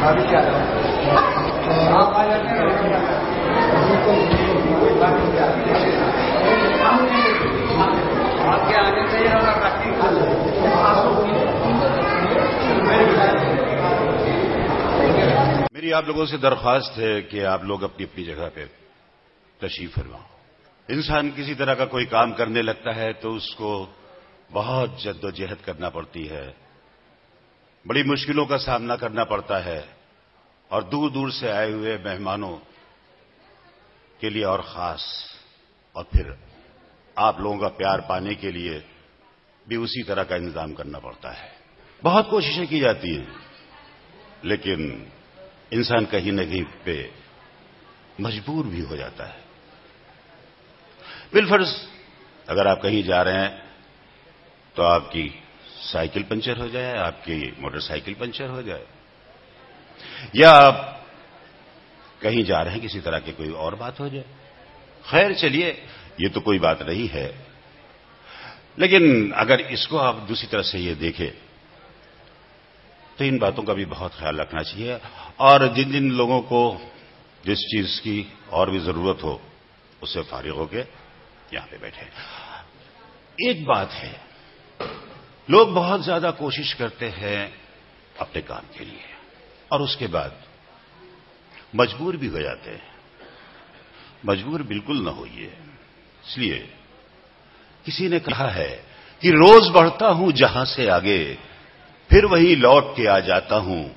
अभी क्या आप आ जाते हैं आपके आने से मेरी आप लोगों से दरख्वास्त है कि आप लोग अपनी अपनी जगह पे तशरीफ फरमाओ। इंसान किसी तरह का कोई काम करने लगता है तो उसको बहुत जद्दोजहद करना पड़ती है, बड़ी मुश्किलों का सामना करना पड़ता है, और दूर दूर से आए हुए मेहमानों के लिए और खास, और फिर आप लोगों का प्यार पाने के लिए भी उसी तरह का इंतजाम करना पड़ता है। बहुत कोशिशें की जाती हैं, लेकिन इंसान कहीं न कहीं पे मजबूर भी हो जाता है। बिलफर्ज अगर आप कहीं जा रहे हैं तो आपकी साइकिल पंचर हो जाए, आपकी मोटरसाइकिल पंचर हो जाए, या आप कहीं जा रहे हैं किसी तरह की कोई और बात हो जाए। खैर चलिए, ये तो कोई बात नहीं है, लेकिन अगर इसको आप दूसरी तरह से ये देखें तो इन बातों का भी बहुत ख्याल रखना चाहिए, और जिन जिन लोगों को जिस चीज की और भी जरूरत हो उससे फारिग होके यहां पे बैठे। एक बात है, लोग बहुत ज्यादा कोशिश करते हैं अपने काम के लिए और उसके बाद मजबूर भी हो जाते हैं। मजबूर बिल्कुल न होइए। इसलिए किसी ने कहा है कि रोज बढ़ता हूं जहां से आगे, फिर वहीं लौट के आ जाता हूं।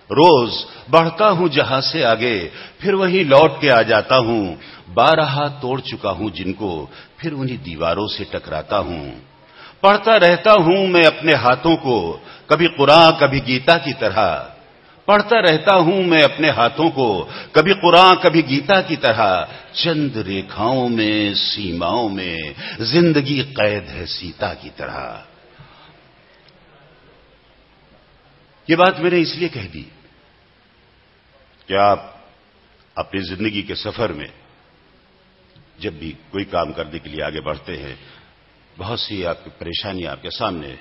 रोज बढ़ता हूं जहां से आगे, फिर वहीं लौट के आ जाता हूं। बारहा तोड़ चुका हूं जिनको, फिर उन्हीं दीवारों से टकराता हूं। पढ़ता रहता हूं मैं अपने हाथों को, कभी कुरान कभी गीता की तरह। पढ़ता रहता हूं मैं अपने हाथों को, कभी कुरान कभी गीता की तरह। चंद रेखाओं में सीमाओं में जिंदगी कैद है सीता की तरह। ये बात मैंने इसलिए कह दी कि आप अपनी जिंदगी के सफर में जब भी कोई काम करने के लिए आगे बढ़ते हैं, बहुत सी आपकी परेशानियां आपके सामने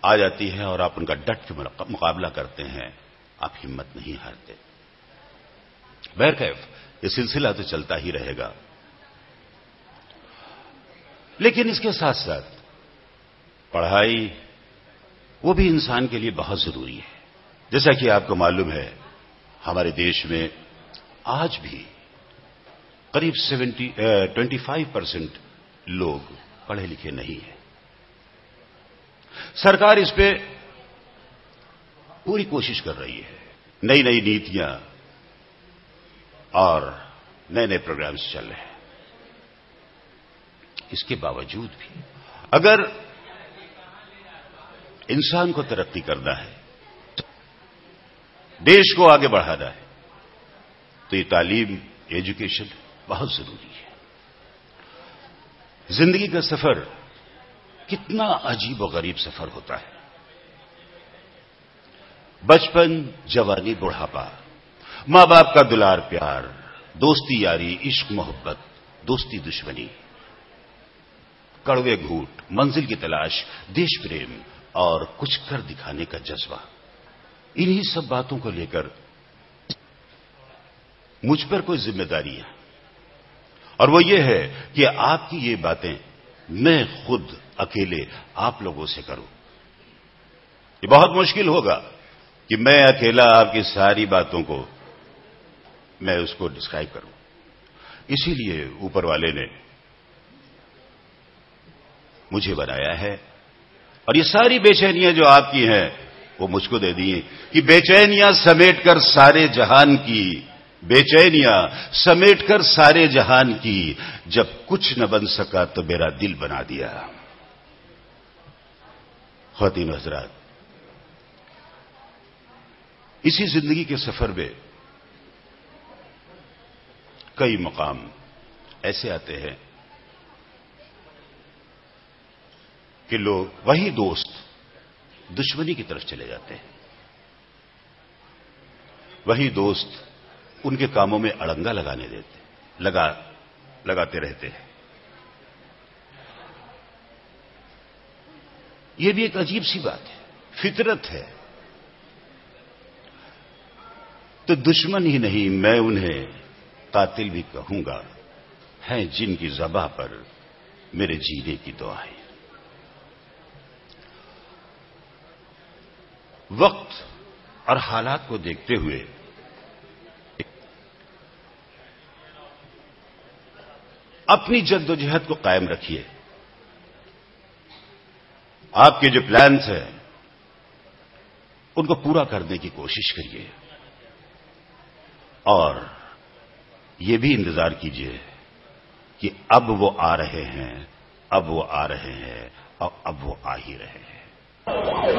आ जाती है और आप उनका डट के मुकाबला करते हैं, आप हिम्मत नहीं हारते। बहरकैफ ये सिलसिला तो चलता ही रहेगा, लेकिन इसके साथ साथ पढ़ाई वो भी इंसान के लिए बहुत जरूरी है। जैसा कि आपको मालूम है, हमारे देश में आज भी करीब 25% लोग पढ़े लिखे नहीं हैं। सरकार इस पे पूरी कोशिश कर रही है, नई नई नीतियां और नए नए प्रोग्राम्स चल रहे हैं। इसके बावजूद भी अगर इंसान को तरक्की करना है, देश को आगे बढ़ाना है, तो ये तालीम, एजुकेशन बहुत जरूरी है। जिंदगी का सफर कितना अजीब और गरीब सफर होता है। बचपन, जवानी, बुढ़ापा, मां बाप का दुलार प्यार, दोस्ती यारी, इश्क मोहब्बत, दोस्ती दुश्मनी, कड़वे घूंट, मंजिल की तलाश, देश प्रेम और कुछ कर दिखाने का जज्बा, इन्हीं सब बातों को लेकर मुझ पर कोई जिम्मेदारी है, और वो ये है कि आपकी ये बातें मैं खुद अकेले आप लोगों से करूं। ये बहुत मुश्किल होगा कि मैं अकेला आपकी सारी बातों को मैं उसको डिस्क्राइब करूं। इसीलिए ऊपर वाले ने मुझे बनाया है, और ये सारी बेचैनियां जो आपकी हैं वो मुझको दे दी कि बेचैनियां समेटकर सारे जहान की, बेचैनियां समेटकर सारे जहान की, जब कुछ न बन सका तो मेरा दिल बना दिया। ख्वातीन हज़रात, इसी जिंदगी के सफर में कई मकाम ऐसे आते हैं कि लोग, वही दोस्त दुश्मनी की तरफ चले जाते हैं, वही दोस्त उनके कामों में अड़ंगा लगाते रहते हैं। यह भी एक अजीब सी बात है, फितरत है। तो दुश्मन ही नहीं, मैं उन्हें कातिल भी कहूंगा, हैं जिनकी ज़बां पर मेरे जीने की दुआएं। वक्त और हालात को देखते हुए अपनी जद्दोजहद को कायम रखिए। आपके जो प्लान्स हैं उनको पूरा करने की कोशिश करिए और ये भी इंतजार कीजिए कि अब वो आ रहे हैं, अब वो आ रहे हैं और अब वो आ ही रहे हैं।